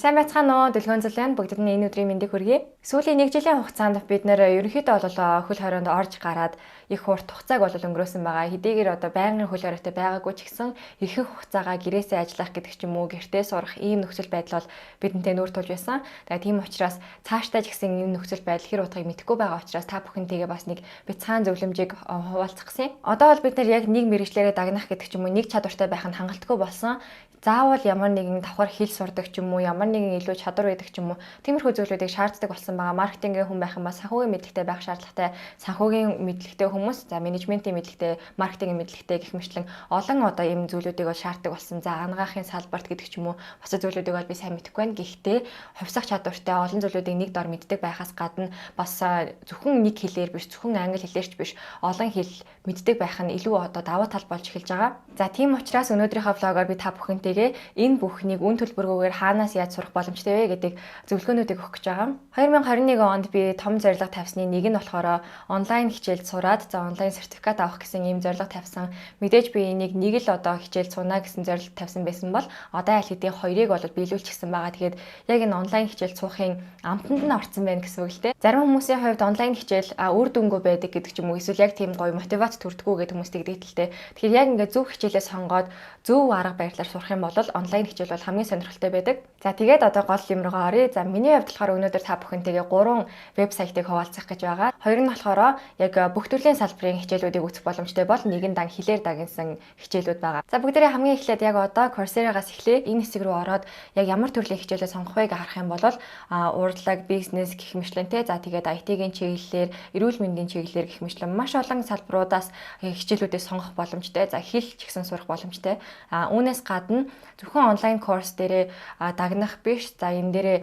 Сайн байцгаана уу? Дэлгөөн зүлэн бүгдэд нь энэ өдрийн мэндийг хүргэе. Сүүлийн 1 жилийн хугацаанд бид нэр ерөнхийдөө бол хөл хорионд орж гараад их урт хугацааг бол өнгөрөөсөн байгаа. Хэдийгээр байнгын хөл хорионтой байгаагүй ч гэсэн ихэнх хугацаагаа гэрээсээ ажиллах гэдэг ч юм уу, гэртээ сурах ийм нөхцөл байдал бол бидэнтэй нүүр тулж байсан. Тэгээ тийм учраас цаашдаа ч гэсэн ийм нөхцөл байдал хэр утгыг мэдэхгүй байгаа учраас та бүхэнтэйгээ бас нэг бяцхан зөвлөмжийг хуваалцах гэсэн. Одоо бол бид нар яг нэг мэргэжлээрээ дагнах гэдэг ч юм уу, нэг чадвартай байх нь хангалттай болсон. Заавал ямар нэгэн давхар хэл сурдаг ч юм уу, ямар нэгэн илүү чадвар байдаг ч юм уу, тиймэрхүү зүйлүүдийг шаарддаг болсон байгаа. Маркетингийн хүн байх юм бол санхүүгийн мэдлэгтэй байх шаардлагатай, санхүүгийн мэдлэгтэй хүмүүс, за менежментийн мэдлэгтэй, маркетингийн мэдлэгтэй гэх мэтлэн олон ийм зүйлүүдийг бол шаарддаг болсон. За анагаахын салбарт гэдэг ч юм уу, бусад зүйлүүдийг бол би сайн мэдэхгүй байна. Гэхдээ хувьсах чадвартай олон зүйлүүдийг нэг дор мэддэг байхаас гадна бас зөвхөн нэг хэлээр биш, зөвхөн англи хэлээрч биш, олон хэл мэддэг байх нь илүү давуу тал болж эхэлж байгаа. За тийм учраас өнөөдрийнхөө влогоор би та бүхэнтэйгээ энэ бүхнийг үн төлбөргүйгээр хаанаас яаж сурах боломжтой вэ гэдэг зөвлөгөөнүүдийг өгөх гэж байгаа. 2021 онд би том зорилго тавьсны нэг нь болохоор онлайн хичээл сураад за онлайн сертификат авах гэсэн ийм зорилго тавьсан. Мэдээж би энийг нэг л хичээл сунаа гэсэн зорилго тавьсан байсан бол одоо аль хэдийн хоёрыг бол биелүүлчихсэн байгаа. Тэгэхээр яг энэ онлайн хичээл суухын амтанд нь орсон байна гэсэн үг л дээ. Зарим хүмүүсийн хувьд онлайн хичээл үр дүнгүй байдаг гэдэг ч юм уу, эсвэл яг тийм гоё мотивац төрдгүү гэдэг хүмүүст тэгдэг л дээ. Тэгэхээр яг ингээд зөв хичээлээ сонгоод зөв арга барилаар сурах юм бол онлайн хичээл бол хамгийн сонирхолтой байдаг. За тэгээд гол юм руугаа оръё. За миний хувьд болохоор өнөөдөр та бүхэнтэйгээ 3 вебсайтыг хуваалцах гэж байгаа. Хоёр нь болохоор яг бүх төрлийн салбарын хичээлүүдийг үзэх боломжтой бол нэг нь хэлээр дагнсан хичээлүүд байгаа. За бүгдээрээ хамгийн эхлээд яг Coursera-гаас эхлэе. Энэ хэсэг рүү ороод яг ямар төрлийн хичээлээ сонгох вэ гэж харах юм бол урдлаг, бизнес гэх мэтлэнтэй. За тэгээд IT-ийн чиглэлээр, эрүүл мэндийн чиглэлээр гэх мэтлэн маш олон салбаруудаас хичээлүүдээ сонгох боломжтой. За хэл ч гэсэн сурах боломжтой. Үүнээс гадна зөвхөн онлайн курс дээрээ дагнах биш. За энэ дээрээ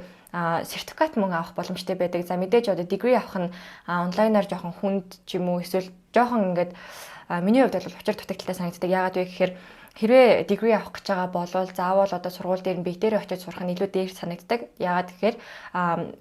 сертификат мөн авах боломжтой байдаг. За мэдээж degree авах нь онлайнаар жоохон хүнд ч юм уу, эсвэл жоохон ингээд миний хувьд бол учир дутагдaltaй санагддаг. Яагаад вэ гэхээр хэрвээ degree авах гэж байгаа бол заавал сургууль дээр нь биетээр очиж сурах нь илүү дээр санагддаг. Яагаад гэхээр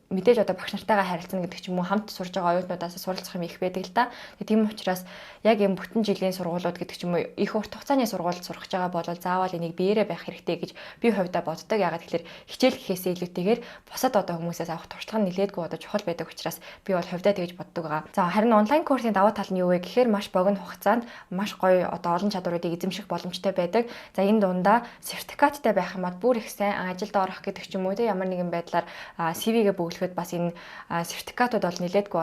мэдээж багш нартайгаа харилцана гэдэг ч юм уу, хамт сурж байгаа оюутнуудаас суралцах юм их байдаг л да. Тийм учраас яг энэ бүтэн жилийн сургуулиуд гэдэг ч юм уу, их урт хугацааны сургуульд сурах гэж байгаа бол заавал энийг биеэрээ байх хэрэгтэй гэж би хувьдаа боддог. Яагаад гэхээр хичээл гэхээсээ илүүтэйгээр бусад хүмүүсээс авах туршлага нь нэлээдгүй чухал байдаг учраас би бол хувьдаа тэгж боддог байгаа. За харин онлайн курсын давуу тал нь юу вэ гэхээр маш богино хугацаанд маш гоё олон чадваруудыг эзэмших боломжтой байдаг. За энэ дундаа сертификаттай байх юм бол бүр их сайн ажилд орох гэдэг ч юм уу, ямар нэгэн байдлаар CV-гээ бөглөхөд бас энэ сертификатууд бол нэлээдгүй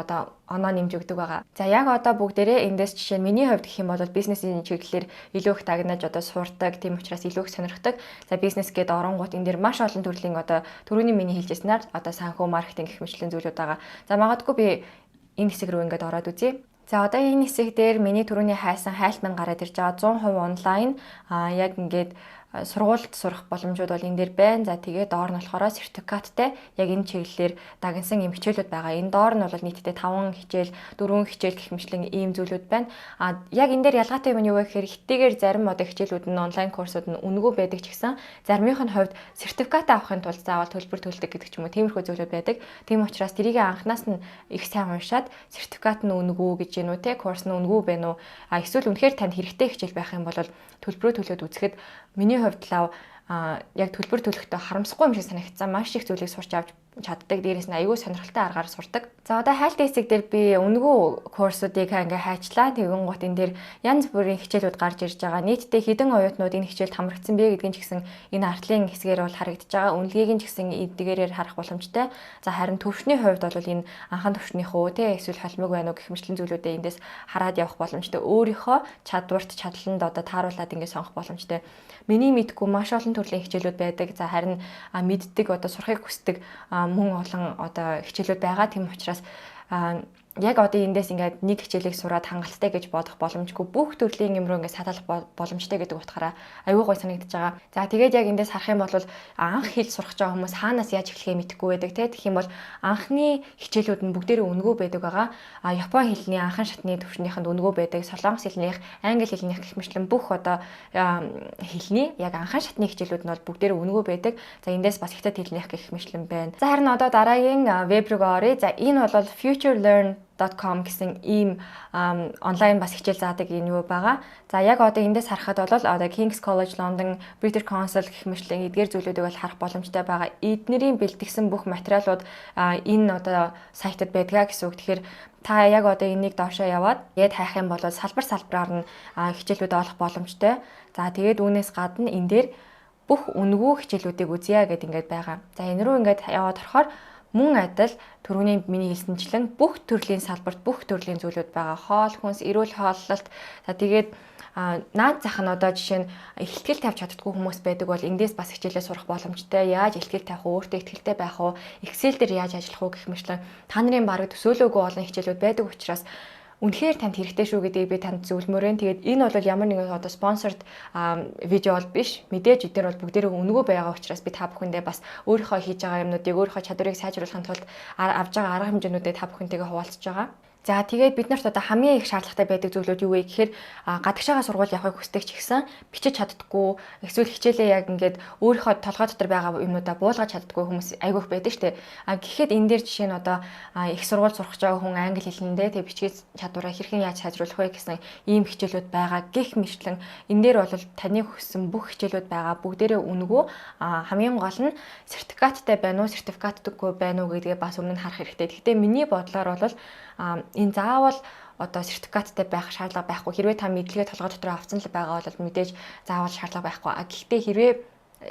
оноо нэмж өгдөг байгаа. За яг бүгдээрээ эндээс жишээ нь миний хувьд гэх юм бол бизнесийн чиглэлээр илүү их дагнаж суурдаг. Тийм учраас илүү их сонирхдаг. За бизнес гээд оронгууд энэ дэр маш олон төрлийн түрүүний миний хэлжсэнээр санхүү, маркетинг гэх мэтлэн зүйлүүд байгаа. За магадгүй би энэ хэсэг рүү ингээд ороод үзье. За энэ хэсэг дээр миний түрүүний хайсан хайлт мань гараад ирж байгаа 100% онлайн яг ингээд сургуульд сурах боломжууд бол энэ дээр байна. За тэгээд доор нь болохоор сертификаттай яг энэ чиглэлээр дагнсан юм хичээлүүд байгаа. Энэ доор нь бол нийтдээ 5 хичээл, 4 хичээл гэх мэтлэн ийм зүйлүүд байна. Яг энэ дээр ялгаатай юм нь юу вэ гэхээр хитэйгээр зарим хичээлүүд нь онлайн курсууд нь үнэгүй байдаг ч гэсэн заримынх нь хувьд сертификат авахын тулд заавал төлбөр төлдөг гэдэг ч юм уу, тиймэрхүү зүйлүүд байдаг. Тийм учраас тэрийг анханаас нь их сайн уншаад сертификат нь үнэгүй гэж гэнэ үү те, курс нь үнэгүй байна уу? Эсвэл үнэхээр танд хэрэгтэй хичээл байх юм бол төлбөрөө төлөөд үзэхэд миний хувьд яг төлбөр төлөхдөө харамсахгүй юм шиг санагдсан. Маш их зүйлийг сурч авч чаддаг. Дээрээс нь аюул сонирхолтой аргаар сурдаг. За хайлт хэсэг дээр би үнэгүй курсуудыг ингээ хайчлаа. Тэгвэл гот энэ дээр янз бүрийн хичээлүүд гарч ирж байгаа. Нийтдээ хэдэн оюутнууд энэ хичээлд хамрагдсан бэ гэдгийг ч гэсэн энэ артлын хэсгээр бол харагдаж байгаа. Үнэлгээг нь ч гэсэн эдгээрээр харах боломжтой. За харин төвшний хувьд бол энэ анхан төвшнийхөө эсвэл холимог байна уу гэх мэтлэн зүйлүүдээ эндээс хараад явах боломжтой. Өөрийнхөө чадварт, чадланд тааруулаад ингээ сонгох боломжтой. Миний мэдгүй маш олон төрлийн хичээлүүд байдаг. За харин мэддэг сурахыг хүсдэг мөн олон хичээлүүд байгаа. Тийм учраас яг эндээс ингээд нэг хичээлийг сураад хангалттай гэж бодох боломжгүй, бүх төрлийн юм руу ингээд саталах боломжтой гэдэг утгаараа аюу гой санагдаж байгаа. За тэгээд яг эндээс харах юм бол анх хэл сурах гэж байгаа хүмүүс хаанаас яаж эхлэхээ мэдэхгүй байдаг те. Тэгэх юм бол анхны хичээлүүд нь бүгдээрээ үнэгүй байдаг байгаа. Япон хэлний анхан шатны төвшнийхэнд үнэгүй байдаг. Солонгос хэлнийх, англи хэлнийх гэх мэтлэн бүх хэлний яг анхан шатны хичээлүүд нь бол бүгдээрээ үнэгүй байдаг. За эндээс бас хятад хэлнийх гэх мэтлэн байна. За харин дараагийн веб руу оръё. За энэ бол Future Learn .com гэсэн ийм онлайн бас хичээл заадаг энэ юу байгаа. За яг одоо эндээс харахад бол одоо King's College London, British Council гэх мэтлэн эдгээр зүйлүүдийг бол харах боломжтой байгаа. Эднэрийн бэлтгэсэн бүх материалууд энэ одоо сайтад байдаг гэсэн үг. Тэгэхээр та яг одоо энийг доошоо яваад яд хайх юм бол салбараар нь хичээлүүд олох боломжтой. За тэгээд үүнээс гадна энэ дээр бүх үнэгүй хичээлүүдийг үзье гэд ингээд байгаа. За энэ рүү ингээд яваад орохоор мөн адил түрүүний миний хэлсэнчлэн бүх төрлийн салбарт бүх төрлийн зүйлүүд байгаа. Хоол хүнс, эрүүл хооллолт. За тэгээд наад зах нь одоо жишээ нь ихтгэл тавьж чаддгүй хүмүүс байдаг бол эндээс бас хичээлээ сурах боломжтой. Яаж ихтгэл тавих уу, өөртөө ихтгэлтэй байх уу, Excel дээр яаж ажиллах уу гэх мэтлэн та нарын бараг төсөөлөөгүй олон хичээлүүд байдаг учраас үнэхээр танд хэрэгтэй шүү гэдгийг би танд зөвлөмөрөө. Тэгээд энэ бол ямар нэгэн одоо спонсорд видео бол биш. Мэдээж эдгээр бол бүгдээрээ үнэгүй байгаа учраас би та бүхэндээ бас өөрийнхөө хийж байгаа юмнуудыг өөрийнхөө чадварыг сайжруулахын тулд авж байгаа арга хэмжээнүүдээ та бүхэнтэйгээ хуваалцаж байгаа. За тэгээд бид нарт одоо хамгийн их шаардлагатай байдаг зүйлүүд юу вэ гэхээр гадагшаага сургууль явахыг хүсдэг ч гэсэн бичиж чаддаггүй, эсвэл хичээлээ яг ингээд өөрийнхөө толгой дотор байгаа юмнуудаа буулгаж чаддаггүй хүмүүс айгүйх байдаг шүү дээ. Гэхдээ энэ дээр жишээ нь одоо их сургууль сурах гэж байгаа хүн англи хэлэндээ тэг бичгийн чадвараа хэрхэн яаж сайжруулах вэ гэсэн ийм хичээлүүд байгаа. Гэх мэтлэн энэ дээр бол таны хүссэн бүх хичээлүүд байгаа. Бүгдээрээ үнэгүй хамгийн гол нь сертификаттай байна уу, сертификаттайгүй байна уу гэдгээ бас өмнө нь харах хэрэгтэй. Гэхдээ миний бодлоор бол энэ заавал одоо сертификаттай байх шаардлага байхгүй. Хэрвээ та мэдлэгээ толгой дотор авсан л байгаа бол мэдээж заавал шаардлага байхгүй. Гэхдээ хэрвээ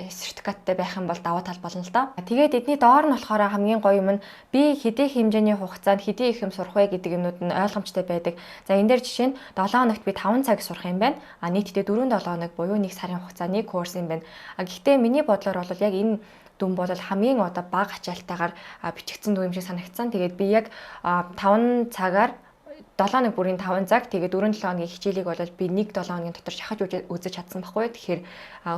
сертификаттай байх юм бол даваа тал болно л доо. Тэгээд эдний доор нь болохоор хамгийн гоё юм нь би хэдий хэмжээний хугацаанд хэдий их юм сурах вэ гэдэг юмнууд нь ойлгомжтой байдаг. За энэ дээр жишээ нь 7 хоногт би 5 цаг сурах юм байна. Нийтдээ 4-7 хоног буюу 1 сарын хугацааны курс юм байна. Гэхдээ миний бодлоор бол яг энэ дүн бол хамгийн одоо бага ачаалтайгаар бичигдсэн дүн юм шиг санагдсан. Тэгээд би яг 5 цагаар 7 хоног бүрийн 5 цаг тэгээд 4-7 хоногийн хичээлийг бол би 1-7 хоногийн дотор шахаж үзэж чадсан байхгүй. Тэгэхээр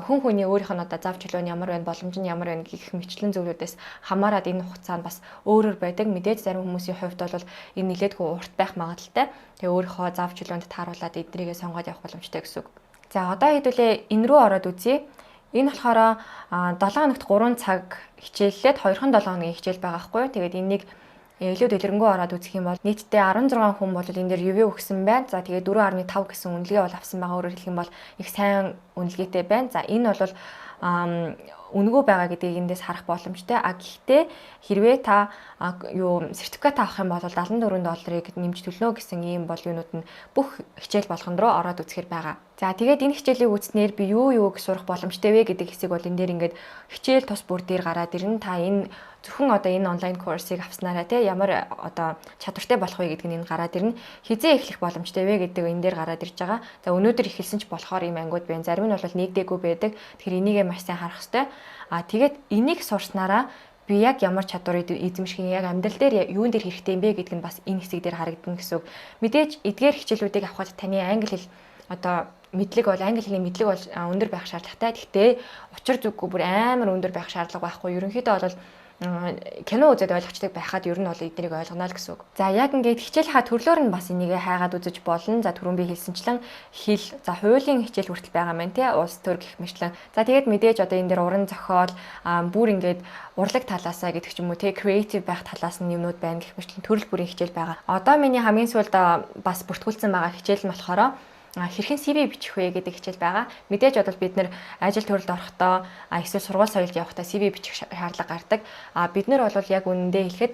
хүн хүний өөрийнх нь одоо зав чөлөө нь ямар байна, боломж нь ямар байна гэх мэтлэн зүйлүүдээс хамаарат энэ хугацаанд бас өөрөөр байдаг. Мэдээж зарим хүмүүсийн хувьд бол энэ нэлээдгүй урт байх магадaltaй. Тэгээ өөрийнхөө зав чөлөөнд тааруулаад эднэрийгээ сонгоод явах боломжтой гэсэн үг. За одоо хэдүүлээ энэ рүү ороод үзье. Энэ болохоор 7 хоногт 3 цаг хичээллээд 2-7 хоногийн хичээл байгаа хгүй. Тэгээд энийг илүү дэлгэрэнгүй ороод үзэх юм бол нийтдээ 16 хүн бол энэ дээр ревю өгсөн байна. За тэгээд 4.5 гэсэн үнэлгээ бол авсан байгаа. Өөрөөр хэлэх юм бол их сайн үнэлгээтэй байна. За энэ бол үнэгүй байгаа гэдгийг эндээс харах боломжтой. Гэхдээ хэрвээ та сертификат авах юм бол $74 нэмж төлнө гэсэн ийм бол юунууд нь бүх хичээл болгонд руу ороод үзэхэр байгаа. За тэгээд энэ хичээлийг үзснээр би юуг сурах боломжтой вэ гэдэг хэсэг бол энэ дээр ингээд хичээл тус бүр дээр гараад ирнэ. Та энэ зөвхөн одоо энэ онлайн курсыг авснараа ямар одоо чадвартай болох вэ гэдэг нь энэ гараад ирнэ. Хизээ эхлэх боломжтой вэ гэдэг энэ дээр гараад ирж байгаа. За өнөөдөр эхэлсэн ч болохоор ийм ангууд байна. Зарим нь бол нэгдээгүй байдаг. Тэгэхээр энийгээ маш сайн харах хэрэгтэй. Тэгээд энийг сурснараа би яг ямар чадварыг эзэмших юм, яг амьдрал дээр юун дээр хэрэгтэй юм бэ гэдэг нь бас энэ хэсэг дээр харагдана гэсэн үг. Мэдээж эдгээр хичээлүүдийг авахад таны англи хэл одоо мэдлэг бол англи хэлний мэдлэг бол өндөр байх шаардлагатай. Гэхдээ учир зүггүй бүр амар өндөр байх шаардлага байхгүй. Ерөнхийдөө бол кино үзээд ойлгочдаг байхад ер нь бол эднийг ойлгоно л гэсэн үг. За яг ингээд хичээл төрлөөр нь бас энийг хайгаад үзэж болно. За түрүүн би хэлсэнчлэн хэл, за хуулийн хичээл хүртэл байгаа маань тий, улс төр гэх мэтлэн. За тэгээд мэдээж одоо энэ дээр уран зохиол, бүр ингээд урлаг талаасаа гэдэг ч юм уу тий, креатив байх талаас нь юмнууд байна гэх мэтлэн төрөл бүрийн хичээл байгаа. Одоо миний хамгийн сүүлд бас бүртгүүлсэн байгаа хичээл нь болохоор хэрхэн CV бичих вэ гэдэг хичээл байгаа. Мэдээж бодвол бид нэр ажил төрөлд орохдоо эсвэл сургууль соёлд явахдаа CV бичих шаардлага гардаг. Бид нар бол яг үнэндээ хэлэхэд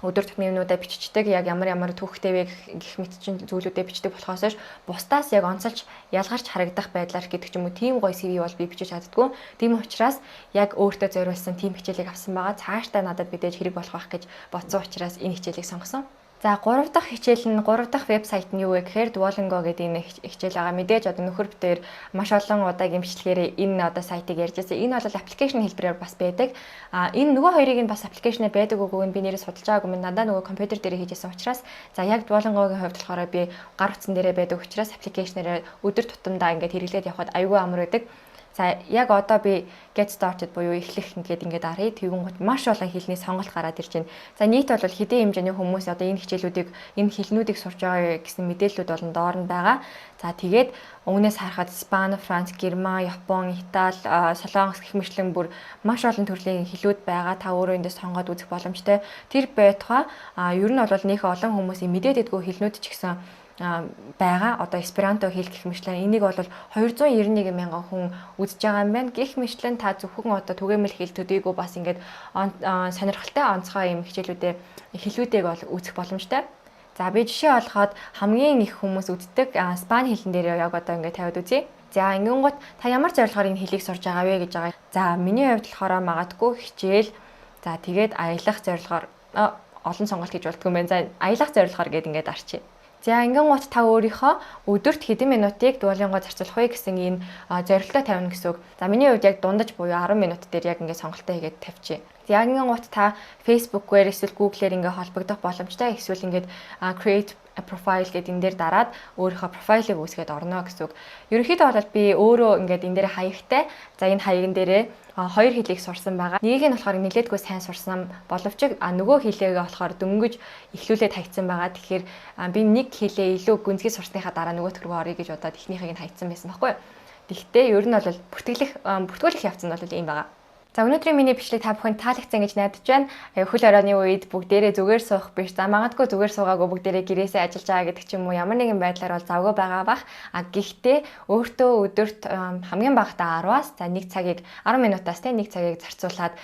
өдөр тутмын юмнуудаа бичдэг, яг ямар түүхтэй вэ гэх мэт чинь зүйлүүдээ бичдэг болохоос бусдаас яг онцолж ялгарч харагдах байдлаар гэдэг ч юм уу тийм гоё CV бол би бичиж чаддгүй. Тийм учраас яг өөртөө зориулсан тийм хичээлийг авсан байгаа. Цаашдаа надад мэдээж хэрэг болох байх гэж бодсон учраас энэ хичээлийг сонгосон. За 3 дахь хичээл нь 3 дахь вебсайт нь юу вэ гэхээр Duolingo гэдэг энэ хичээл байгаа. Мэдээж одоо нөхөр бүтээр маш олон удаагийн бичлэгээр энэ одоо сайтыг ярьж байсан. Энэ бол аппликейшн хэлбэрээр бас байдаг. Энэ нөгөө хоёрыг нь бас аппликейшнээр байдаг үгүй нь би нэрээ судалж байгаагүй. Надаа нөгөө компьютер дээр хийжсэн учраас за яг Duolingo-гийн хувьд болохоор би гар утсан дээрээ байдаг учраас аппликейшнээр өдөр тутамдаа ингээд хэрэглээд явхад аюулгүй амар байдаг. За яг одоо би get started буюу эхлэх ингээд аръя. Тэгвэл маш олон хэлний сонголт гараад ирж байна. За нийт бол хэдийн хэмжээний хүмүүс одоо энэ хичээлүүдийг, энэ хэлнүүдийг сурж байгаа гэсэн мэдээллүүд болон доор нь байгаа. За тэгээд өмнөөс харахад Испани, Франц, Герман, Япон, Итали, Солонгос гэх мэтлэн бүр маш олон төрлийн хэлүүд байгаа. Та өөрөө эндээс сонгоод үзэх боломжтой. Тэр байтугай ер нь бол нөх олон хүмүүсийн мэдээд идэггүй хэлнүүд ч гэсэн байгаа. Одоо эсперанто хэл гэх мэтлэн энийг бол 291 мянган хүн үзэж байгаа юм байна. Гэх мэтлэн та зөвхөн одоо түгээмэл хэл төдийгүй бас ингээд сонирхолтой онцгой юм хэлүүдийг бол үзэх боломжтой. За би жишээ олоход хамгийн их хүмүүс үздэг Испани хэлэн дээр яг одоо ингээд тавиад үзье. За ингэнгუთ та ямар зорилгоор энэ хэлийг сурж байгаа вэ гэж байгаа. За миний хувьд болохоор магадгүй хичээл. За тэгээд аялах зорилгоор олон сонголт гэж болтгүй юм байна. За аялах зорилгоор гээд ингээд арчи. За ингэнгуут та өөрийнхөө өдөрт хэдэн минутыг Duolingo зарцуулах вэ гэсэн энэ зорилтоо тавина гэсэн үг. За миний хувьд яг дундаж буюу 10 минут дээр яг ингээд сонголтоо хийгээд тавьчих. За ингэнгуут та Facebook-ээр эсвэл Google-ээр ингээд холбогдох боломжтой. Эсвэл ингээд create a profile гэдэг энэ дээр дараад өөрийнхөө профайлыг үүсгээд орно гэсэн үг. Ерөнхийдөө бол би өөрөө ингээд энэ дээр хаягтай. За энэ хаягн дээрээ хоёр хэлийг сурсан байгаа. Нэгийг нь болохоор нэлээдгүй сайн сурсан боловч нөгөө хэлээгээ болохоор дөнгөж эхлүүлээд хайцсан байгаа. Тэгэхээр би нэг хэлээ илүү гүнзгий сурсныхаа дараа нөгөө төргөө орё гэж бодоод эхнийхийг нь хайцсан байсан байхгүй юу. Тэгвэл ер нь бол бүртгүүлэх явцсан бол ийм байгаа. За өнөөдрийн миний бичлэг та бүхэнд таалагдсан гэж найдаж байна. Хөл хорооны үед бүгдээрээ зүгээр суух биш. За магадгүй зүгээр суугаагүй бүгдээрээ гэрээсээ ажиллаж байгаа гэдэг ч юм уу ямар нэгэн байдлаар бол завгүй байгаа бах. Гэхдээ өөртөө өдөрт хамгийн багадаа 10-аас за 1 цагийг 10 минутаас те 1 цагийг зарцуулаад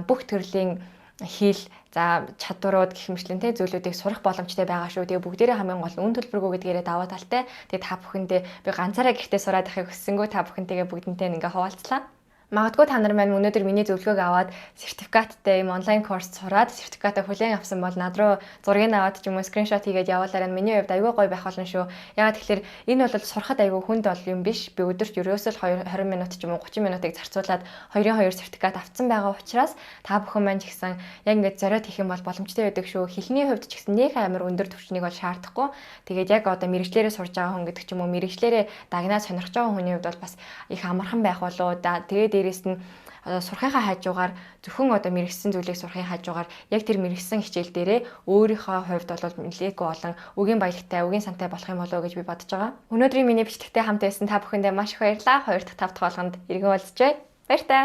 бүх төрлийн хэл за чадварууд гэх мэтлэн те зүйлүүдийг сурах боломжтой байгаа шүү. Тэгээ бүгдээрээ хамгийн гол үн төлбөргүй гэдгээрээ даваа талтай. Тэгээ та бүхэндээ би ганцаараа гэртээ сураад ахыг хүссэнгүү та бүхэнтэйгээ бүгдэнтэй ингээ хуваалцлаа. Магадгүй та нар маань өнөөдөр миний зөвлөгөөг аваад сертификаттай юм онлайн курс сураад сертификатаа хүлээн авсан бол над руу зургийг аваад ч юм уу скриншот хийгээд явуулаарай. Миний хувьд аюул гоё байх болно шүү. Ягаад тэгэхээр энэ бол сурахад аюул хүнд бол юм биш. Би өдөрт ерөөсөө 20 минут ч юм уу 30 минутыг зарцуулаад 2-2 сертификат авсан байгаа учраас та бүхэн маань ч гэсэн яг ингээд зориод хийх юм бол боломжтой байдаг шүү. Хэлний хувьд ч гэсэн нэг амар өндөр түвшнийг бол шаардахгүй. Тэгээд яг одоо мэрэгчлэрээ сурж байгаа хүн гэдэг ч юм уу мэрэгчлэрээ дагнаа сонирхож байгаа хүний хувьд бол бас их амархан байх болоо. Тэгээд дээрээс нь сурахынхаа хажуугаар зөвхөн одоо мэрэгсэн зүйлийг сурахын хажуугаар яг тэр мэрэгсэн хичээл дээрээ өөрийнхөө хувьд бол нэлээдгүй олон үгийн баялагтай, үгийн сантай болох юм болоо гэж би бодож байгаа. Өнөөдрийн миний бичлэгтэй хамт байсан та бүхэндээ маш их баярлалаа. 2 дахь 5 дахь болгонд иргэн уулзчээ. Баяр таа.